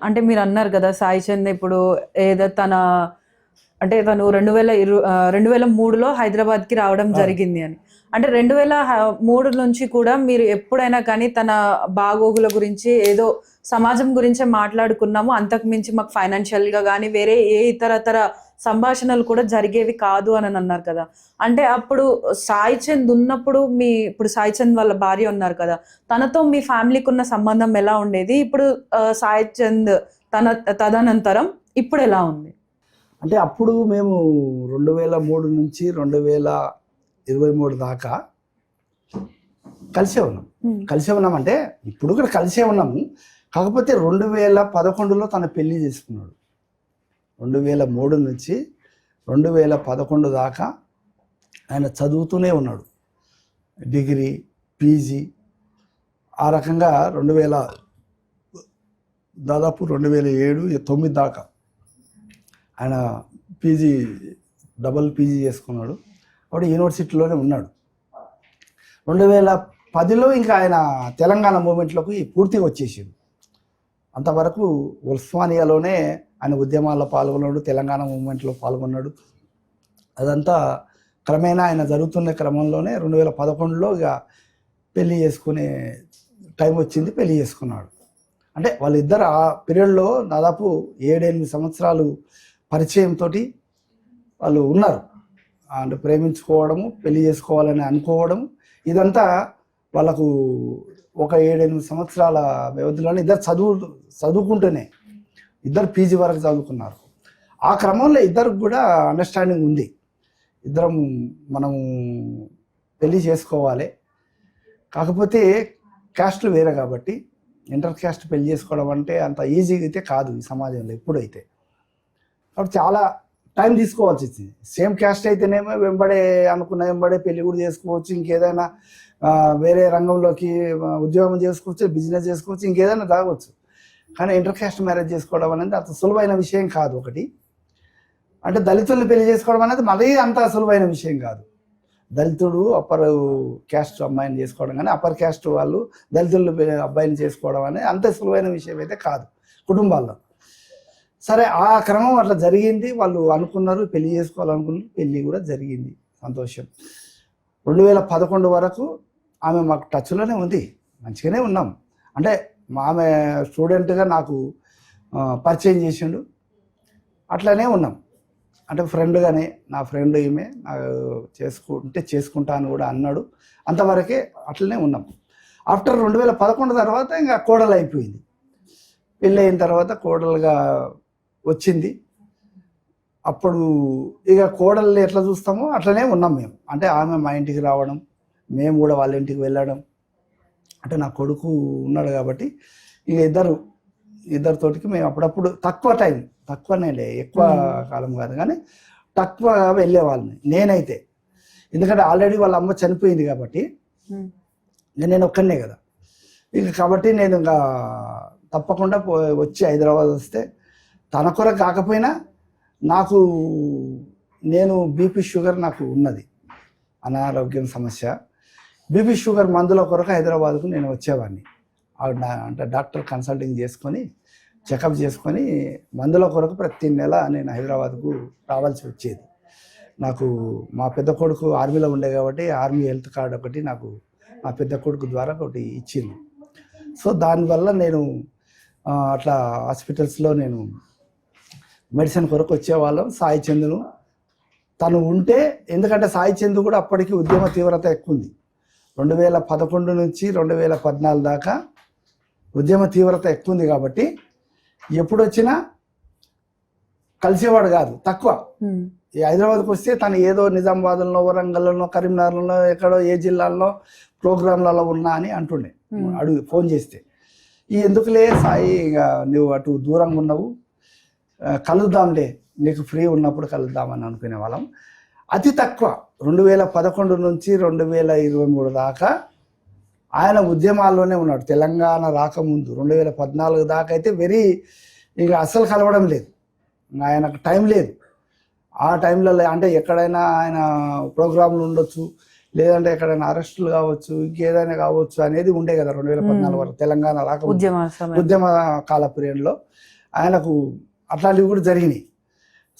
అంటే మీరు అన్నారు కదా సాయి చంద్ ఇప్పుడు ఏదో అంటే తను 2003లో హైదరాబాద్కి రావడం జరిగింది అని. అంటే 2003 నుంచి కూడా మీరు ఎప్పుడైనా కానీ తన బాగోగుల గురించి ఏదో సమాజం గురించే మాట్లాడుకున్నాము, అంతకు మించి మాకు ఫైనాన్షియల్గా కానీ వేరే ఏ ఇతరతర సంభాషణలు కూడా జరిగేవి కాదు అని అన్నారు కదా. అంటే అప్పుడు సాయి చంద్ ఉన్నప్పుడు ఇప్పుడు సాయి చంద్ వాళ్ళ భార్య ఉన్నారు కదా, తనతో మీ ఫ్యామిలీకి ఉన్న సంబంధం ఎలా ఉండేది? ఇప్పుడు సాయి చంద్ తదనంతరం ఇప్పుడు ఎలా ఉంది? అంటే అప్పుడు మేము 2003 నుంచి 2023 దాకా కలిసే ఉన్నామంటే ఇప్పుడు కూడా కలిసే ఉన్నాము. కాకపోతే 2011లో తన పెళ్లి చేసుకున్నాడు. 2003 నుంచి 2011 దాకా ఆయన చదువుతూనే ఉన్నాడు, డిగ్రీ, పీజీ. ఆ రకంగా దాదాపు 2007-9 దాకా ఆయన డబుల్ పీజీ చేసుకున్నాడు. అప్పుడు యూనివర్సిటీలోనే ఉన్నాడు. 2010లో ఇంకా ఆయన తెలంగాణ మూమెంట్లోకి పూర్తిగా వచ్చేసాడు. అంతవరకు ఉస్మానియాలోనే ఆయన ఉద్యమాల్లో పాల్గొన్నాడు, తెలంగాణ మూమెంట్లో పాల్గొన్నాడు. అదంతా క్రమేణా ఆయన జరుగుతున్న క్రమంలోనే 2011లో ఇక పెళ్లి చేసుకునే టైం వచ్చింది, పెళ్లి చేసుకున్నాడు. అంటే వాళ్ళిద్దరు ఆ పీరియడ్లో దాదాపు 7-8 సంవత్సరాలు పరిచయంతో వాళ్ళు ఉన్నారు. అంటే ప్రేమించుకోవడము, పెళ్లి చేసుకోవాలని అనుకోవడం, ఇదంతా వాళ్ళకు ఒక 7-8 సంవత్సరాల వ్యవధిలోనే ఇద్దరు చదువుకుంటూనే ఇద్దరు పీజీ వరకు చదువుకున్నారు. ఆ క్రమంలో ఇద్దరికి కూడా అండర్స్టాండింగ్ ఉంది, ఇద్దరం మనము పెళ్లి చేసుకోవాలి. కాకపోతే క్యాస్ట్లు వేరే కాబట్టి ఇంటర్ క్యాస్ట్ పెళ్లి చేసుకోవడం అంటే అంత ఈజీగా అయితే కాదు ఈ సమాజంలో ఎప్పుడైతే. కాబట్టి చాలా టైం తీసుకోవాల్సి వచ్చింది. సేమ్ క్యాస్ట్ అయితేనేమో వెంబడే పెళ్లి కూడా చేసుకోవచ్చు, ఇంకేదైనా వేరే రంగంలోకి ఉద్యోగం చేసుకోవచ్చు, బిజినెస్ చేసుకోవచ్చు, ఇంకేదైనా తాగవచ్చు. కానీ ఇంటర్ క్యాస్ట్ మ్యారేజ్ చేసుకోవడం అనేది అంత సులువైన విషయం కాదు. ఒకటి అంటే దళితుల్ని పెళ్లి చేసుకోవడం అనేది మరీ అంత సులువైన విషయం కాదు. దళితుడు అప్పర్ క్యాస్ట్ అమ్మాయిని చేసుకోవడం కానీ అప్పర్ క్యాస్ట్ వాళ్ళు దళితులు అబ్బాయిని చేసుకోవడం అనేది అంత సులువైన విషయం అయితే కాదు కుటుంబాల్లో. సరే, ఆ క్రమం అట్లా జరిగింది. వాళ్ళు అనుకున్నారు, పెళ్లి చేసుకోవాలనుకున్నారు, పెళ్లి కూడా జరిగింది, సంతోషం. 2011 వరకు ఆమె మాకు టచ్లోనే ఉంది, మంచిగానే ఉన్నాం. అంటే ఆమె స్టూడెంట్గా నాకు పరిచయం చేసిండు, అట్లనే ఉన్నాం. అంటే ఫ్రెండ్గానే, నా ఫ్రెండ్ ఈమె చేసుకుంటా అని కూడా అన్నాడు. అంతవరకే అట్లనే ఉన్నాం. ఆఫ్టర్ 2011 తర్వాత ఇంకా కోడలు అయిపోయింది. పెళ్ళి అయిన తర్వాత కోడలుగా వచ్చింది. అప్పుడు ఇక కోడల్ని ఎట్లా చూస్తామో అట్లనే ఉన్నాం మేము. అంటే ఆమె మా ఇంటికి రావడం, మేము కూడా వాళ్ళ ఇంటికి వెళ్ళడం. అంటే నా కొడుకు ఉన్నాడు కాబట్టి ఇక ఇద్దరితోటికి మేము అప్పుడప్పుడు తక్కువనే ఎక్కువ కాలం కాదు కానీ తక్కువగా వెళ్ళేవాళ్ళని నేనైతే. ఎందుకంటే ఆల్రెడీ వాళ్ళ అమ్మ చనిపోయింది కాబట్టి నేను ఒక్కనే కదా ఇక. కాబట్టి నేను ఇంకా తప్పకుండా వచ్చి హైదరాబాద్ వస్తే తన కొరకు కాకపోయినా నేను బీపీ షుగర్ నాకు ఉన్నది, అనారోగ్యం సమస్య. బీపీ షుగర్ మందుల కొరకు హైదరాబాద్కు నేను వచ్చేవాడిని. అంటే డాక్టర్ కన్సల్టింగ్ చేసుకొని చెకప్ చేసుకొని మందుల కొరకు ప్రతి నెల నేను హైదరాబాద్కు రావాల్సి వచ్చేది. నాకు మా పెద్ద కొడుకు ఆర్మీలో ఉండే కాబట్టి ఆర్మీ హెల్త్ కార్డు ఒకటి నాకు నా పెద్ద కొడుకు ద్వారా ఒకటి ఇచ్చింది. సో దానివల్ల నేను అట్లా హాస్పిటల్స్లో నేను మెడిసిన్ కొరకు వచ్చేవాళ్ళం. సాయి చంద్ను తను ఉంటే, ఎందుకంటే సాయి చంద్ కూడా అప్పటికి ఉద్యమ తీవ్రత ఎక్కువ ఉంది. 2011 నుంచి 2014 దాకా ఉద్యమ తీవ్రత ఎక్కువ ఉంది కాబట్టి ఎప్పుడు వచ్చినా కలిసేవాడు కాదు, తక్కువ. ఈ హైదరాబాద్కి వస్తే తను ఏదో నిజామాబాద్లో, వరంగల్లో, కరీంనగర్లో, ఎక్కడో ఏ జిల్లాల్లో ప్రోగ్రాంలలో ఉన్నా అని అంటుండే. ఫోన్ చేస్తే ఎందుకులే సాయి, ఇక నువ్వు అటు దూరంగా ఉన్నావు, కలుద్దాంలే, నీకు ఫ్రీ ఉన్నప్పుడు కలుద్దామని అనుకునే వాళ్ళం. అతి తక్కువ 2011 నుంచి 2023 దాకా ఆయన ఉద్యమాల్లోనే ఉన్నాడు. తెలంగాణ రాకముందు 2014 దాకా అయితే ఇక అస్సలు కలవడం లేదు, ఆయనకు టైం లేదు. ఆ టైంలో అంటే ఎక్కడైనా ఆయన ప్రోగ్రాంలు ఉండొచ్చు, లేదంటే ఎక్కడైనా అరెస్టులు కావచ్చు, ఇంకేదైనా కావచ్చు అనేది ఉండే కదా 2014 వరకు తెలంగాణ రాక ఉద్యమ కాల పీరియడ్లో ఆయనకు అట్లాంటివి కూడా జరిగినాయి.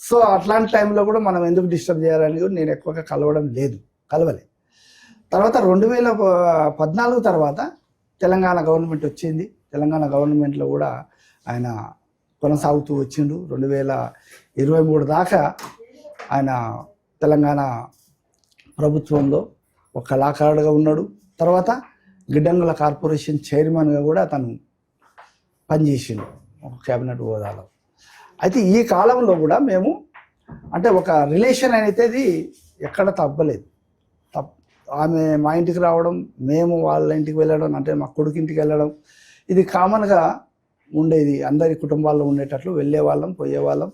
సో అట్లాంటి టైంలో కూడా మనం ఎందుకు డిస్టర్బ్ చేయాలని కూడా నేను ఎక్కువగా కలవలే. తర్వాత 2014 తర్వాత తెలంగాణ గవర్నమెంట్ వచ్చింది. తెలంగాణ గవర్నమెంట్లో కూడా ఆయన కొనసాగుతూ వచ్చిండు. 2023 దాకా ఆయన తెలంగాణ ప్రభుత్వంలో ఒక కళాకారుడుగా ఉన్నాడు. తర్వాత గిడ్డంగుల కార్పొరేషన్ చైర్మన్గా కూడా తను పనిచేసిండు ఒక క్యాబినెట్ హోదాలో. అయితే ఈ కాలంలో కూడా మేము అంటే ఒక రిలేషన్ అనేది ఎక్కడ తప్పలేదు. ఆమె మా ఇంటికి రావడం, మేము వాళ్ళ ఇంటికి వెళ్ళడం, అంటే మా కొడుకు ఇంటికి వెళ్ళడం, ఇది కామన్గా ఉండేది. అందరి కుటుంబాల్లో ఉండేటట్లు వెళ్ళేవాళ్ళం, పోయేవాళ్ళం.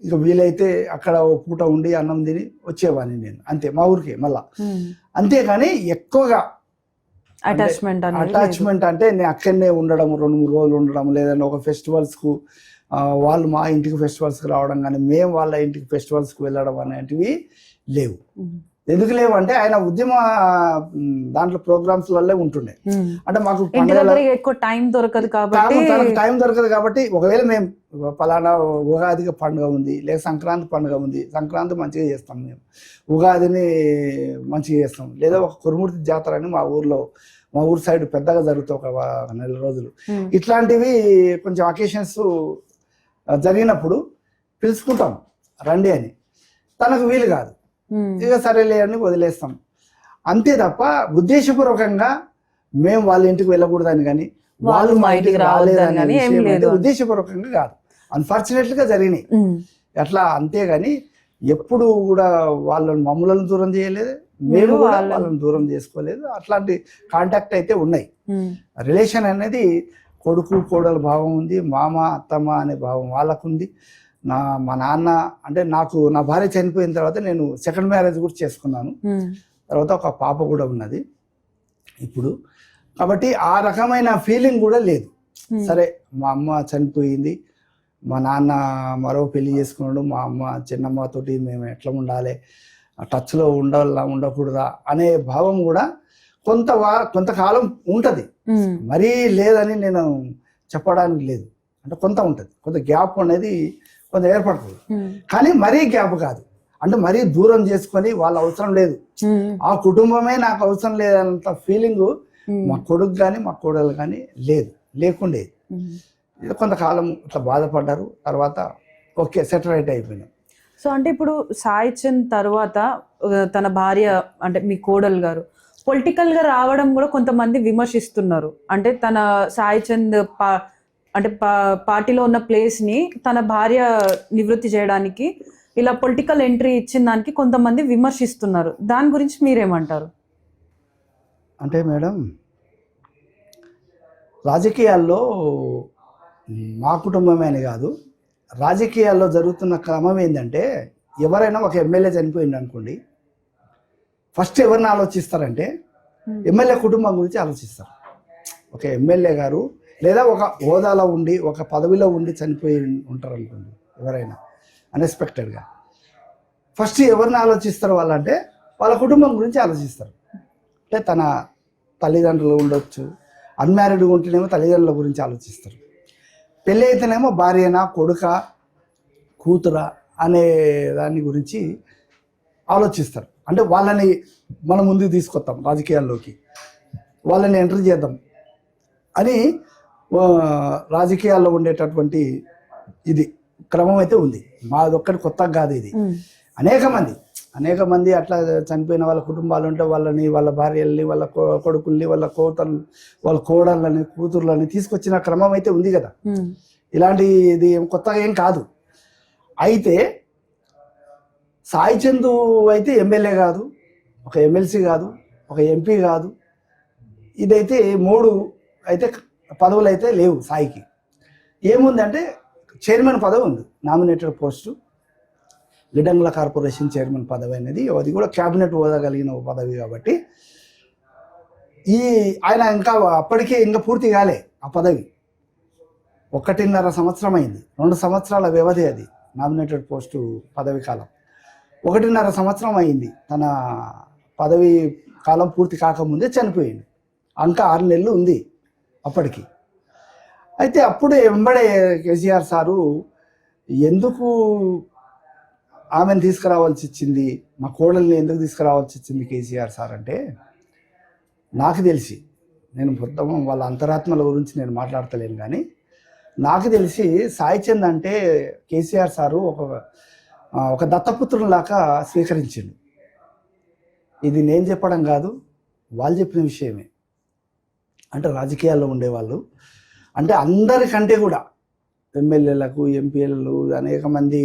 ఇక వీలైతే అక్కడ ఓ పూట ఉండి అన్నం తిని వచ్చేవాడిని నేను, అంతే, మా ఊరికి మళ్ళా. అంతేగాని ఎక్కువగా అటాచ్మెంట్ అంటే నేను అక్కడనే ఉండడం, 2-3 రోజులు ఉండడం, లేదంటే ఒక ఫెస్టివల్స్కు వాళ్ళు మా ఇంటికి ఫెస్టివల్స్కి రావడం, కానీ మేము వాళ్ళ ఇంటికి ఫెస్టివల్స్కి వెళ్ళడం అనేటివి లేవు. ఎందుకు లేవు అంటే ఆయన ఉద్యమ దాంట్లో ప్రోగ్రామ్స్ వల్లే ఉంటుండే. అంటే మాకు ఎక్కువ టైం దొరకదు కాబట్టి ఒకవేళ మేము పలానా ఉగాదికి పండుగ ఉంది, లేదా సంక్రాంతి పండుగ ఉంది, సంక్రాంతి మంచిగా చేస్తాం, మేము ఉగాదిని మంచిగా చేస్తాం, లేదా ఒక కురుమూర్తి జాతర అని మా ఊరు సైడ్ పెద్దగా జరుగుతాయి, ఒక 1 నెల రోజులు. ఇట్లాంటివి కొంచెం అకేషన్స్ జరిగినప్పుడు పిలుచుకుంటాం రండి అని. తనకు వీలు కాదు, ఇక సరేలే అని వదిలేస్తాం అంతే తప్ప ఉద్దేశపూర్వకంగా మేము వాళ్ళ ఇంటికి వెళ్ళకూడదని కానీ వాళ్ళు మా ఇంటికి రాలేదని ఉద్దేశపూర్వకంగా కాదు, అన్ఫార్చునేట్లీగా జరిగినాయి అట్లా. అంతేగాని ఎప్పుడు కూడా మమ్మల్ని దూరం చేయలేదు, మేము కూడా వాళ్ళని దూరం చేసుకోలేదు. అట్లాంటి కాంటాక్ట్ అయితే ఉన్నాయి. రిలేషన్ అనేది కొడుకు కోడలు భావం ఉంది, మామ అత్తమ్మ అనే భావం వాళ్ళకుంది. మా నాన్న అంటే నా భార్య చనిపోయిన తర్వాత నేను సెకండ్ మ్యారేజ్ కూడా చేసుకున్నాను. తర్వాత ఒక పాప కూడా ఉన్నది ఇప్పుడు. కాబట్టి ఆ రకమైన ఫీలింగ్ కూడా లేదు. సరే మా అమ్మ చనిపోయింది, మా నాన్న మరో పెళ్లి చేసుకున్నాడు, మా అమ్మ చిన్నమ్మతోటి మేము ఎట్లా ఉండాలి, టచ్లో ఉండకూడదా అనే భావం కూడా కొంతకాలం ఉంటుంది. మరీ లేదని నేను చెప్పడానికి లేదు, అంటే కొంత ఉంటుంది, కొంత గ్యాప్ అనేది కొంత ఏర్పడుతుంది. కానీ మరీ గ్యాప్ కాదు, అంటే మరీ దూరం చేసుకొని వాళ్ళ అవసరం లేదు, ఆ కుటుంబమే నాకు అవసరం లేదన్నంత ఫీలింగ్ మా కొడుకు కానీ మా కోడలు కానీ లేకుండేది. కొంతకాలం ఇట్లా బాధపడ్డారు, తర్వాత ఓకే సెటిలైట్ అయిపోయినాం. సో అంటే ఇప్పుడు సాయి చంద్ తర్వాత తన భార్య అంటే మీ కోడలు గారు పొలిటికల్ గా రావడం కూడా కొంతమంది విమర్శిస్తున్నారు. అంటే తన సాయి చంద్ అంటే పార్టీలో ఉన్న ప్లేస్ ని తన భార్య నివృత్తి చేయడానికి ఇలా పొలిటికల్ ఎంట్రీ ఇచ్చిన దానికి కొంతమంది విమర్శిస్తున్నారు. దాని గురించి మీరేమంటారు? అంటే మేడం, రాజకీయాల్లో మా కుటుంబమే అని కాదు, రాజకీయాల్లో జరుగుతున్న క్రమం ఏంటంటే, ఎవరైనా ఒక ఎమ్మెల్యే చనిపోయింది అనుకోండి, ఫస్ట్ ఎవరిని ఆలోచిస్తారంటే ఎమ్మెల్యే కుటుంబం గురించి ఆలోచిస్తారు. ఒక ఎమ్మెల్యే గారు లేదా ఒక హోదాలో ఉండి ఒక పదవిలో ఉండి చనిపోయి ఉంటారు అనుకోండి, ఎవరైనా అన్ఎక్స్పెక్టెడ్గా ఫస్ట్ ఎవరిని ఆలోచిస్తారు వాళ్ళంటే వాళ్ళ కుటుంబం గురించి ఆలోచిస్తారు. అంటే తన తల్లిదండ్రులు ఉండొచ్చు, అన్మ్యారీడ్గా ఉంటేనేమో తల్లిదండ్రుల గురించి ఆలోచిస్తారు, పెళ్ళి అయితేనేమో భార్యనా కొడుక కూతురా అనే దాని గురించి ఆలోచిస్తారు. అంటే వాళ్ళని మనం ముందుకు తీసుకొస్తాం, రాజకీయాల్లోకి వాళ్ళని ఎంటర్ చేద్దాం అని రాజకీయాల్లో ఉండేటటువంటి ఇది క్రమం అయితే ఉంది. మాదొక్కటి కొత్తగా కాదు ఇది. అనేక మంది అట్లా చనిపోయిన వాళ్ళ కుటుంబాలు ఉంటే వాళ్ళ భార్యల్ని, వాళ్ళ కొడుకుల్ని, వాళ్ళ కోడళ్ళని, కూతుర్లని తీసుకొచ్చిన క్రమం అయితే ఉంది కదా. ఇలాంటి ఇది కొత్తగా ఏం కాదు. అయితే సాయి చంద్ అయితే ఎమ్మెల్యే కాదు, ఒక ఎమ్మెల్సీ కాదు, ఒక ఎంపీ కాదు. ఇదైతే 3 అయితే పదవులు అయితే లేవు సాయికి. ఏముందంటే చైర్మన్ పదవి ఉంది, నామినేటెడ్ పోస్టు, గిడ్డంగుల కార్పొరేషన్ చైర్మన్ పదవి అనేది, అది కూడా క్యాబినెట్ హోదా కలిగిన పదవి. కాబట్టి ఆయన అప్పటికే ఇంకా పూర్తి కాలే ఆ పదవి. 1.5 సంవత్సరం అయింది, 2 సంవత్సరాల వ్యవధి అది నామినేటెడ్ పోస్టు పదవి కాలం. 1.5 సంవత్సరం అయింది తన పదవి కాలం పూర్తి కాకముందే చనిపోయింది. ఇంకా 6 నెలలు ఉంది అప్పటికి. అయితే అప్పుడు వెంబడే కేసీఆర్ సారు ఎందుకు ఆమెను తీసుకురావాల్సి వచ్చింది, మా కోడల్ని ఎందుకు తీసుకురావాల్సి వచ్చింది కేసీఆర్ సార్ అంటే, నాకు తెలిసి, నేను మొత్తం వాళ్ళ అంతరాత్మల గురించి నేను మాట్లాడతలేను, కానీ నాకు తెలిసి సాయిచంద్ అంటే కేసీఆర్ సారు ఒక దత్తపుత్రులాగా స్వీకరించిండు. ఇది నేను చెప్పడం కాదు, వాళ్ళు చెప్పిన విషయమే. అంటే రాజకీయాల్లో ఉండేవాళ్ళు, అంటే అందరికంటే కూడా ఎమ్మెల్యేలకు, ఎంపీలు, అనేక మంది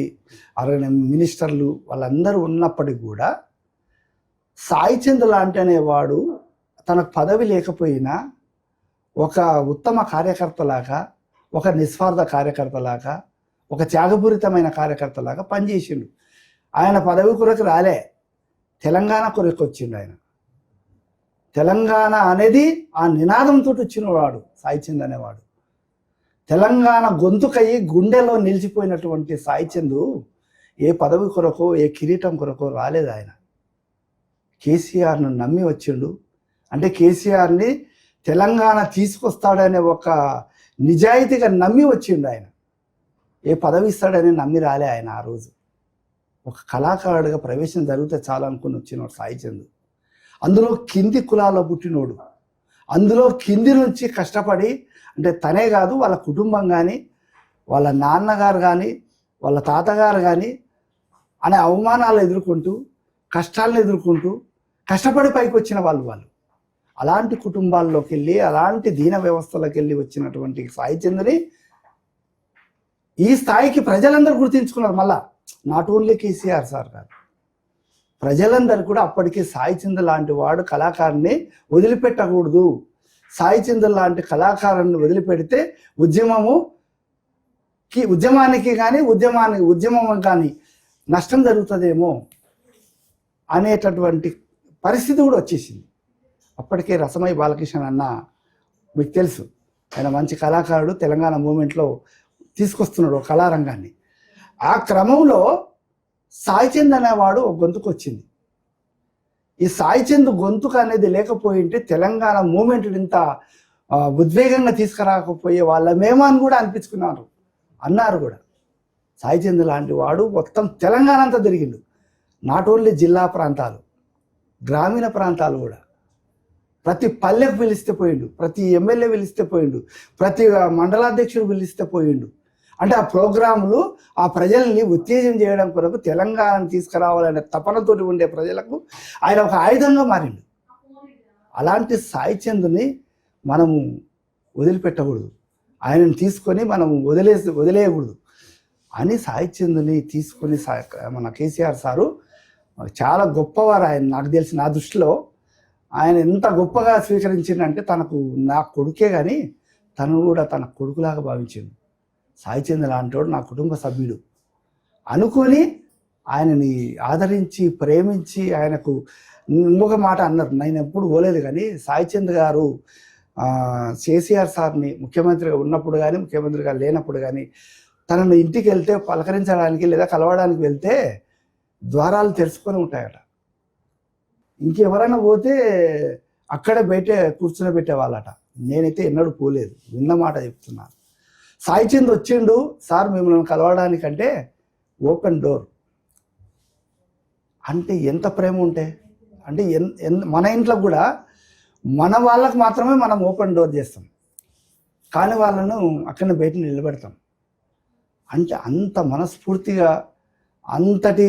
మినిస్టర్లు వాళ్ళందరూ ఉన్నప్పటికీ కూడా సాయిచంద్ లాంటి అనేవాడు తనకు పదవి లేకపోయినా ఒక ఉత్తమ కార్యకర్తలాగా, ఒక నిస్వార్థ కార్యకర్తలాగా, ఒక త్యాగపూరితమైన కార్యకర్తలాగా పనిచేసిండు. ఆయన పదవి కొరకు రాలే, తెలంగాణ కొరకు వచ్చిండు. ఆయన తెలంగాణ అనేది ఆ నినాదంతో వచ్చినవాడు సాయిచంద్ అనేవాడు. తెలంగాణ గొంతుకయ్యి గుండెలో నిలిచిపోయినటువంటి సాయిచంద్ ఏ పదవి కొరకో, ఏ కిరీటం కొరకో రాలేదు. ఆయన కేసీఆర్ను నమ్మి వచ్చిండు. అంటే కేసీఆర్ని తెలంగాణ తీసుకొస్తాడనే ఒక నిజాయితీగా నమ్మి వచ్చిండు. ఆయన ఏ పదవి ఇస్తాడని నమ్మి రాలే. ఆయన ఆ రోజు ఒక కళాకారుడిగా ప్రవేశం జరిగితే చాలనుకుని వచ్చినోడు సాయిచంద్. అందులో కింది కులాల్లో పుట్టినోడు, అందులో కింది నుంచి కష్టపడి, అంటే తనే కాదు వాళ్ళ కుటుంబం కానీ, వాళ్ళ నాన్నగారు కానీ, వాళ్ళ తాతగారు కానీ అనే అవమానాలు ఎదుర్కొంటూ, కష్టాలను ఎదుర్కొంటూ కష్టపడి పైకి వచ్చిన వాళ్ళు. అలాంటి కుటుంబాల్లోకి వెళ్ళి, అలాంటి దీన వ్యవస్థలోకి వెళ్ళి వచ్చినటువంటి సాయిచంద్ని ఈ స్థాయికి ప్రజలందరూ గుర్తించుకున్నారు. మళ్ళా నాట్ ఓన్లీ కేసీఆర్ సార్ కాదు, ప్రజలందరూ కూడా అప్పటికి సాయిచంద్ లాంటి వాడు కళాకారుని వదిలిపెట్టకూడదు, సాయిచంద్ లాంటి కళాకారుని వదిలిపెడితే ఉద్యమానికి కానీ ఉద్యమం కానీ నష్టం జరుగుతుందేమో అనేటటువంటి పరిస్థితి కూడా వచ్చేసింది. అప్పటికే రసమై బాలకృష్ణ అన్న మీకు తెలుసు, ఆయన మంచి కళాకారుడు, తెలంగాణ మూమెంట్లో తీసుకొస్తున్నాడు కళారంగాన్ని. ఆ క్రమంలో సాయిచంద్ అనేవాడు ఒక గొంతుకు వచ్చింది. ఈ సాయిచంద్ గొంతుకు అనేది లేకపోయింటే తెలంగాణ మూమెంట్ ఇంత ఉద్వేగంగా తీసుకురాకపోయే వాళ్ళమేమో అని కూడా అన్నారు కూడా. సాయిచంద్ లాంటి వాడు మొత్తం తెలంగాణ అంతా తిరిగిండు. నాట్ ఓన్లీ జిల్లా ప్రాంతాలు, గ్రామీణ ప్రాంతాలు కూడా. ప్రతి పల్లెకు పిలిస్తే పోయిండు, ప్రతి ఎమ్మెల్యే పిలిస్తే పోయిండు, ప్రతి మండలాధ్యక్షుడు పిలిస్తే పోయిండు. అంటే ఆ ప్రోగ్రాములు ఆ ప్రజల్ని ఉత్తేజం చేయడం కొరకు, తెలంగాణను తీసుకురావాలనే తపనతోటి ఉండే ప్రజలకు ఆయన ఒక ఆయుధంగా మారిండు. అలాంటి సాయిచంద్ని మనము వదిలిపెట్టకూడదు, ఆయనను తీసుకొని మనం వదిలేయకూడదు అని సాయిచంద్ని తీసుకొని మన కేసీఆర్ సారు చాలా గొప్పవారు. ఆయన నాకు తెలిసి, నా దృష్టిలో ఆయన ఎంత గొప్పగా స్వీకరించిందంటే, నా కొడుకే కానీ తను కూడా తన కొడుకులాగా భావించిండు. సాయిచంద్ లాంటివాడు నా కుటుంబ సభ్యుడు అనుకొని ఆయనని ఆదరించి ప్రేమించి, ఆయనకు ఇంకొక మాట అన్నారు, నేను ఎప్పుడు పోలేదు కానీ సాయిచంద్ గారు కేసీఆర్ సార్ని ముఖ్యమంత్రిగా ఉన్నప్పుడు కానీ, ముఖ్యమంత్రిగా లేనప్పుడు కానీ తనను ఇంటికి వెళ్తే పలకరించడానికి లేదా కలవడానికి వెళ్తే ద్వారాలు తెరుచుకొని ఉంటాయట. ఇంకెవరైనా పోతే అక్కడే బయట కూర్చుని పెట్టేవాళ్ళట. నేనైతే ఎన్నడూ పోలేదు, విన్న మాట చెప్తున్నాను. సాయిచంద్ వచ్చిండు, సార్ మిమ్మల్ని కలవడానికంటే ఓపెన్ డోర్. అంటే ఎంత ప్రేమ ఉంటే, అంటే మన ఇంట్లో కూడా మన వాళ్ళకు మాత్రమే మనం ఓపెన్ డోర్ చేస్తాం, కానీ వాళ్ళను అక్కడనే బయట నిలబెడతాం. అంటే అంత మనస్ఫూర్తిగా, అంతటి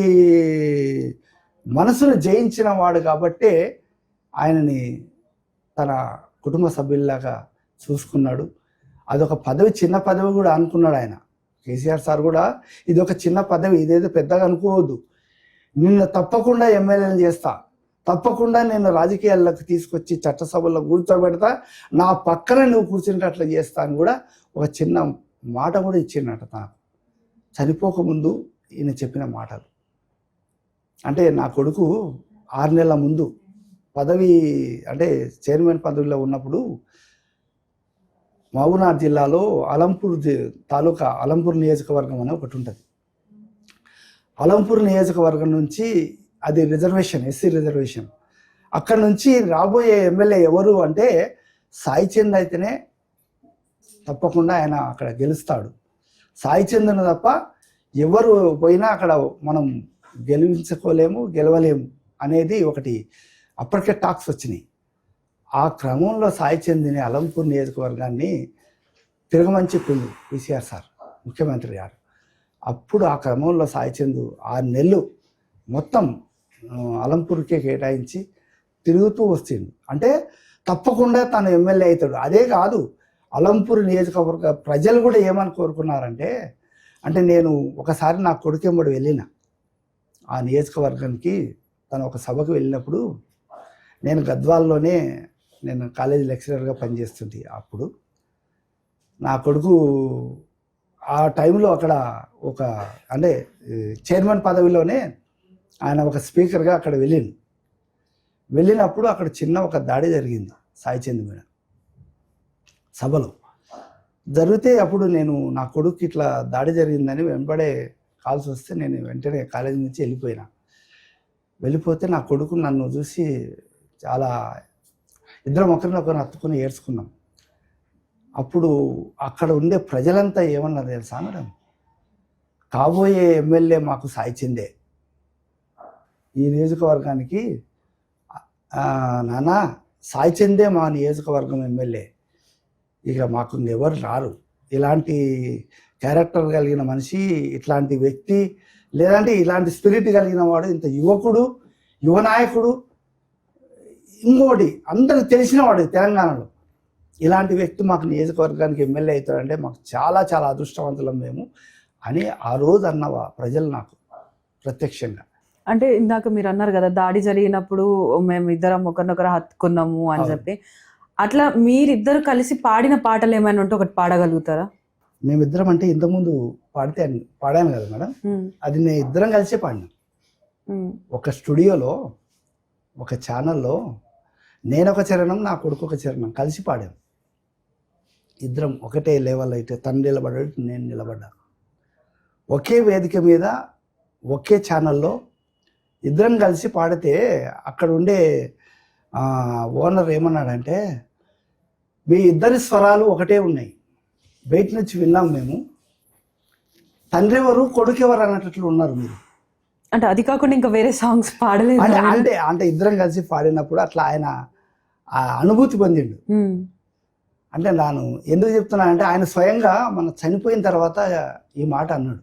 మనసును జయించిన వాడు కాబట్టే ఆయనని తన కుటుంబ సభ్యుల్లాగా చూసుకున్నాడు. అదొక పదవి, చిన్న పదవి కూడా అనుకున్నాడు ఆయన. కేసీఆర్ సార్ కూడా ఇది ఒక చిన్న పదవి, ఇదేదో పెద్దగా అనుకోవద్దు, నిన్ను తప్పకుండా ఎమ్మెల్యేలు చేస్తా, తప్పకుండా నేను రాజకీయాల్లోకి తీసుకొచ్చి చట్టసభల్లో కూర్చోబెడతా, నా పక్కన నువ్వు కూర్చునేటట్లు చేస్తా అని కూడా ఒక చిన్న మాట కూడా ఇచ్చిండట నాకు. చనిపోకముందు ఈయన చెప్పిన మాటలు. అంటే నా కొడుకు 6 నెలల ముందు పదవి, అంటే చైర్మన్ పదవిలో ఉన్నప్పుడు మహబూబ్నగర్ జిల్లాలో అలంపూర్ తాలూకా అలంపూర్ నియోజకవర్గం అనే ఒకటి ఉంటుంది. అలంపూర్ నియోజకవర్గం నుంచి అది రిజర్వేషన్, ఎస్సీ రిజర్వేషన్. అక్కడ నుంచి రాబోయే ఎమ్మెల్యే ఎవరు అంటే సాయి చంద్ అయితేనే తప్పకుండా ఆయన అక్కడ గెలుస్తాడు. సాయి చంద్ను తప్ప ఎవరు పోయినా అక్కడ మనం గెలవలేము అనేది ఒకటి అప్పటికే టాక్స్ వచ్చినాయి. ఆ క్రమంలో సాయి చంద్ని అలంపూర్ నియోజకవర్గాన్ని తిరగమని చెప్పింది కేసీఆర్ సార్ ముఖ్యమంత్రి గారు. అప్పుడు ఆ క్రమంలో సాయి చంద్ 6 నెలలు మొత్తం అలంపూర్కే కేటాయించి తిరుగుతూ వస్తుంది. అంటే తప్పకుండా తను ఎమ్మెల్యే అవుతాడు. అదే కాదు, అలంపూర్ నియోజకవర్గ ప్రజలు కూడా ఏమని కోరుకున్నారంటే, అంటే నేను ఒకసారి నా కొడుకెంబడి వెళ్ళిన ఆ నియోజకవర్గానికి, తను ఒక సభకు వెళ్ళినప్పుడు, నేను గద్వాల్లోనే నేను కాలేజీ లెక్చరర్గా పనిచేస్తుంటే అప్పుడు నా కొడుకు ఆ టైంలో అక్కడ ఒక అంటే చైర్మన్ పదవిలోనే ఆయన ఒక స్పీకర్గా అక్కడ వెళ్ళినప్పుడు అక్కడ చిన్న ఒక దాడి జరిగింది సాయి చంద్ మీద సభలో జరిగితే, అప్పుడు నేను నా కొడుకు ఇట్లా దాడి జరిగిందని వెంబడే కాల్స్ వస్తే నేను వెంటనే కాలేజీ నుంచి వెళ్ళిపోతే నా కొడుకు నన్ను చూసి చాలా ఇద్దరం ఒకరినొకరు హత్తుకుని ఏడ్చుకున్నాం. అప్పుడు అక్కడ ఉండే ప్రజలంతా ఏమన్నారు తెలుసా మేడం, కాబోయే ఎమ్మెల్యే మాకు సాయి చందే, ఈ నియోజకవర్గానికి నానా సాయి చందే మా నియోజకవర్గం ఎమ్మెల్యే, ఇక మాకు ఎవరు రారు, ఇలాంటి క్యారెక్టర్ కలిగిన మనిషి, ఇట్లాంటి వ్యక్తి, లేదంటే ఇలాంటి స్పిరిట్ కలిగిన వాడు, ఇంత యువకుడు, యువ నాయకుడు, ఇంకోటి అందరికి తెలిసిన వాడు తెలంగాణలో, ఇలాంటి వ్యక్తి మాకు నియోజకవర్గానికి ఎమ్మెల్యే అవుతాడంటే మాకు చాలా చాలా అదృష్టవంతులం మేము అని ఆ రోజు అన్నవా ప్రజలు నాకు ప్రత్యక్షంగా. అంటే ఇందాక మీరు అన్నారు కదా, దాడి జరిగినప్పుడు మేము ఇద్దరం ఒకరినొకరు హత్తుకున్నాము అని చెప్పి, అట్లా మీరిద్దరు కలిసి పాడిన పాటలు ఏమైనా ఉంటే ఒకటి పాడగలుగుతారా? మేమిద్దరం అంటే ఇంతకుముందు పాడాను కదా మేడం, అది నేను ఇద్దరం కలిసే పాడినాం. ఒక స్టూడియోలో ఒక ఛానల్లో నేను ఒక చరణం, నా కొడుకు ఒక చరణం కలిసి పాడాం. ఇద్దరం ఒకటే లెవెల్, అయితే తను నిలబడ్డాడు, నేను నిలబడ్డా, ఒకే వేదిక మీద ఒకే ఛానల్లో ఇద్దరం కలిసి పాడితే అక్కడ ఉండే ఓనర్ ఏమన్నాడంటే, మీ ఇద్దరి స్వరాలు ఒకటే ఉన్నాయి, బయట నుంచి విన్నాం మేము, తండ్రి ఎవరు కొడుకు ఎవరు అన్నట్లు ఉన్నారు మీరు. అంటే అది కాకుండా ఇంకా వేరే సాంగ్స్ పాడలేదు అంటే ఇద్దరం కలిసి పాడినప్పుడు అట్లా ఆయన అనుభూతి పొందిండు. అంటే నేను ఎందుకు చెప్తున్నానంటే, ఆయన స్వయంగా మన చనిపోయిన తర్వాత ఈ మాట అన్నాడు.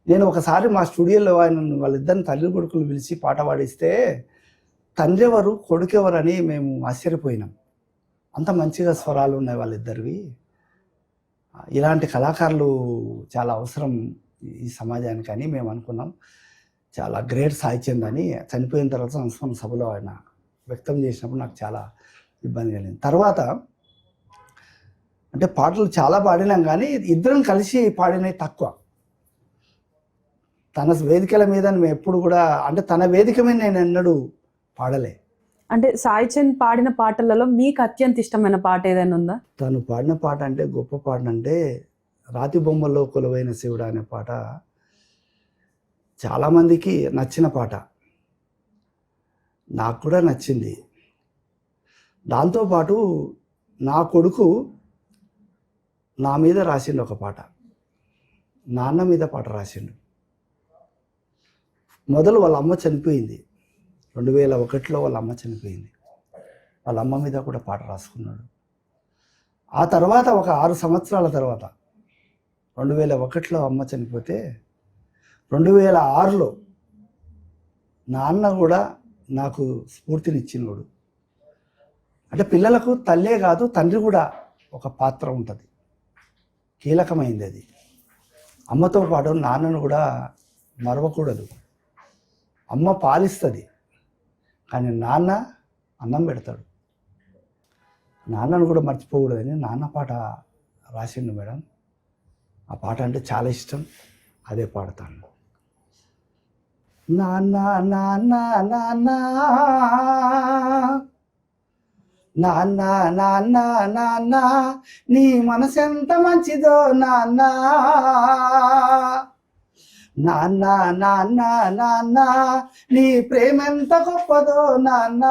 నేను ఒకసారి మా స్టూడియోలో వాళ్ళిద్దరిని తల్లి కొడుకులు పిలిచి పాట పాడిస్తే, తండ్రి ఎవరు కొడుకు ఎవరు అని మేము ఆశ్చర్యపోయినాం, అంత మంచిగా స్వరాలు ఉన్నాయి వాళ్ళిద్దరివి, ఇలాంటి కళాకారులు చాలా అవసరం ఈ సమాజానికి అని మేము అనుకున్నాం. చాలా గ్రేట్ సాయి చంద్ అని చనిపోయిన తర్వాత సంస్మరణ సభలో ఆయన వ్యక్తం చేసినప్పుడు నాకు చాలా ఇబ్బంది కలిగింది. తర్వాత అంటే పాటలు చాలా పాడినాం, కానీ ఇద్దరం కలిసి పాడినవి తక్కువ. తన వేదికల మీద మేము ఎప్పుడు కూడా, అంటే తన వేదిక మీద నేను ఎన్నడూ పాడలే. అంటే సాయి చంద్ పాడిన పాటలలో మీకు అత్యంత ఇష్టమైన పాట ఏదైనా ఉందా? తను పాడిన పాట అంటే, గొప్ప పాట అంటే రాతి బొమ్మల్లో కొలువైన శివుడు అనే పాట చాలామందికి నచ్చిన పాట, నాకు కూడా నచ్చింది. దాంతోపాటు నా కొడుకు నా మీద రాసిండు ఒక పాట, నాన్న మీద పాట రాసిండు. మొదలు వాళ్ళ అమ్మ చనిపోయింది, 2001లో వాళ్ళ అమ్మ చనిపోయింది, వాళ్ళ అమ్మ మీద కూడా పాట రాసుకున్నాడు. ఆ తర్వాత ఒక 6 సంవత్సరాల తర్వాత 2001లో అమ్మ చనిపోతే 2006లో నాన్న కూడా నాకు స్ఫూర్తినిచ్చినోడు. అంటే పిల్లలకు తల్లే కాదు తండ్రి కూడా ఒక పాత్ర ఉంటుంది, కీలకమైంది అది. అమ్మతో పాటు నాన్నను కూడా మరవకూడదు. అమ్మ పాలిస్తుంది, కానీ నాన్న అన్నం పెడతాడు. నాన్నను కూడా మర్చిపోకూడదని నాన్న పాట రాసిండు మేడం. ఆ పాట అంటే చాలా ఇష్టం, అదే పాడతాను. నాన్న నాన్న నాన్న నాన్న నాన్న నాన్న నీ మనసెంత మంచిదో నాన్న, నాన్న నాన్న నాన్న నీ ప్రేమెంత గొప్పదో నాన్న,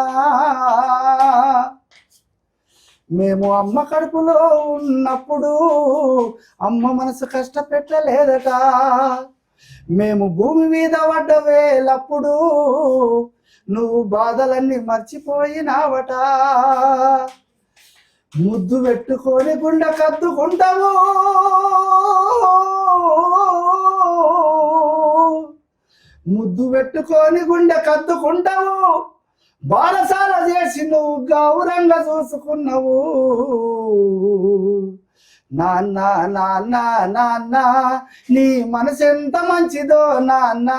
మేము అమ్మ కడుపులో ఉన్నప్పుడు అమ్మ మనసు కష్టపెట్టలేదట, మేము భూమి మీద పడ్డ వేలప్పుడు నువ్వు బాధలన్నీ మర్చిపోయినావట, ముద్దు పెట్టుకొని గుండె కద్దుకుంటావు, ముద్దు పెట్టుకొని గుండె కద్దుకుంటావు, బారసాల చేసి నువ్వు గౌరంగా చూసుకున్నావు, నాన్న నాన్న నాన్న నీ మనసు ఎంత మంచిదో నాన్న,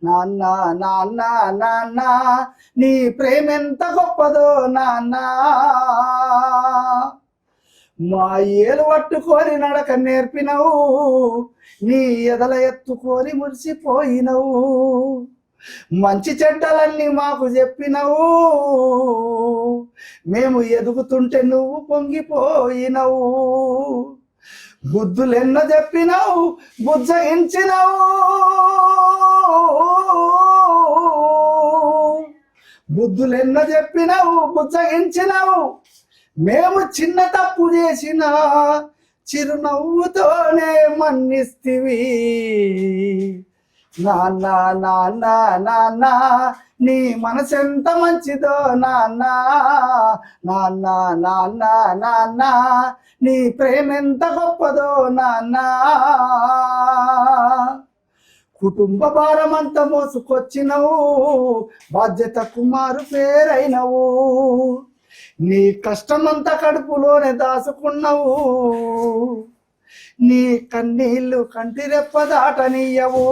నాన్న నాన్న నాన్న నీ ప్రేమ ఎంత గొప్పదో నాన్న, మా ఏలు పట్టుకొని నడక నేర్పినవు, నీ ఎదల ఎత్తుకొని మురిసిపోయినవు, మంచి చెడ్డలన్నీ మాకు చెప్పినవు, మేము ఎదుగుతుంటే నువ్వు పొంగిపోయినవు, బుద్ధులెన్నో చెప్పినవు బుజ్జగించినవు, బుద్ధులెన్నో చెప్పినవు బుజ్జగించినవు, మేము చిన్న తప్పు చేసిన చిరునవ్వుతోనే మన్నిస్తివి, నాన్న నాన్న నాన్న నీ మనసు ఎంత మంచిదో నాన్న, నాన్న నాన్న నాన్న నీ ప్రేమ ఎంత గొప్పదో నాన్న, కుటుంబ భారమంతా మోసుకొచ్చినవు, బాధ్యతకు మారు పేరైనవు, నీ కష్టమంతా కడుపులోనే దాచుకున్నావు, నీ కన్నీళ్ళు కంటి రెప్ప దాటనీయవు,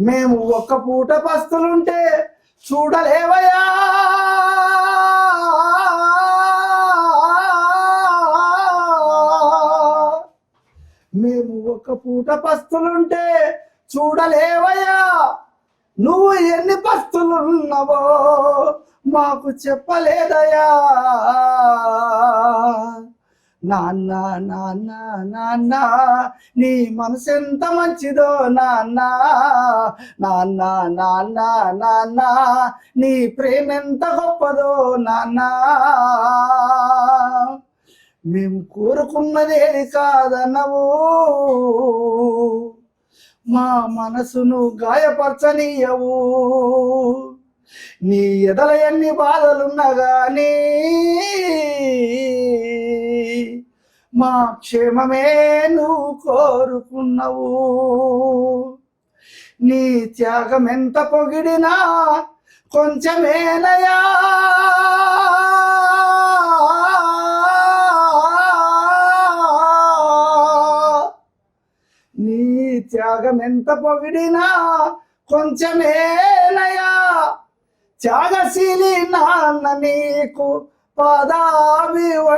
మేము ఒక్క పూట పస్తులుంటే చూడలేవయా, మేము ఒక్క పూట పస్తులుంటే చూడలేవయా, నువ్వు ఎన్ని పస్తులున్నావో మాకు చెప్పలేదయా, నాన్న నాన్న నాన్న నీ మనసు ఎంత మంచిదో నాన్న, నాన్న నాన్న నాన్న నీ ప్రేమ ఎంత గొప్పదో నాన్న, మేము కోరుకున్నదేది కాదన్నవు, మా మనసును గాయపరచనీయవు, నీ ఎదల ఎన్ని బాధలున్నా గానీ మా క్షేమమే నువ్వు కోరుకున్నావు, నీ త్యాగం ఎంత పొగిడినా కొంచెమేనయా, నీ త్యాగం ఎంత పొగిడినా కొంచెమేనయా, త్యాగశీలి నాన్న నీకు పాదాభివందనమయ్యా.